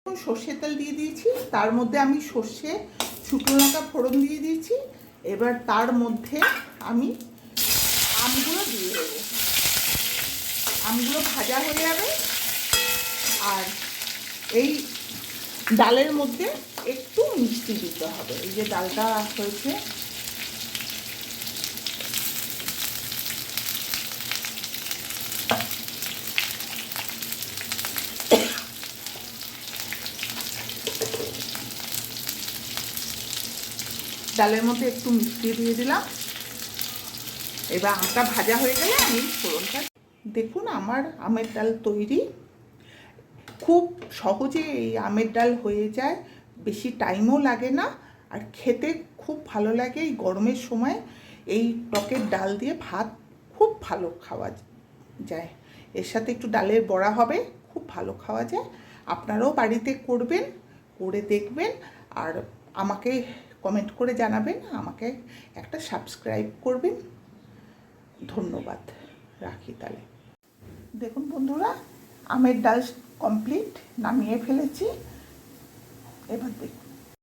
সর্ষের তেল দিয়ে দিয়েছি, তার মধ্যে আমি সর্ষে শুকনো লঙ্কা ফোড়ন দিয়ে দিয়েছি। এবার তার মধ্যে আমি আমগুলো দিয়ে দেবো। আমগুলো ভাজা হয়ে যাবে। আর এই ডালের মধ্যে একটু মিষ্টি দিতে হবে। এই যে ডালটা হয়েছে, ডালের মধ্যে একটু মিষ্টি দিয়ে দিলাম। এবার আমটা ভাজা হয়ে গেলে আমি ফোড়নটা, দেখুন আমার আমের ডাল তৈরি। খুব সহজে এই আমের ডাল হয়ে যায়, বেশি টাইমও লাগে না, আর খেতে খুব ভালো লাগে। এই গরমের সময় এই টকের ডাল দিয়ে ভাত খুব ভালো খাওয়া যায়। এর সাথে একটু ডালের বড়া হবে, খুব ভালো খাওয়া যায়। আপনারাও বাড়িতে করবেন, করে দেখবেন, আর আমাকে কমেন্ট করে জানাবেন, আমাকে একটা সাবস্ক্রাইব করবেন। ধন্যবাদ, রাখি তাহলে। দেখুন বন্ধুরা, আমের ডাল কমপ্লিট, নামিয়ে ফেলেছি। এবার দেখুন।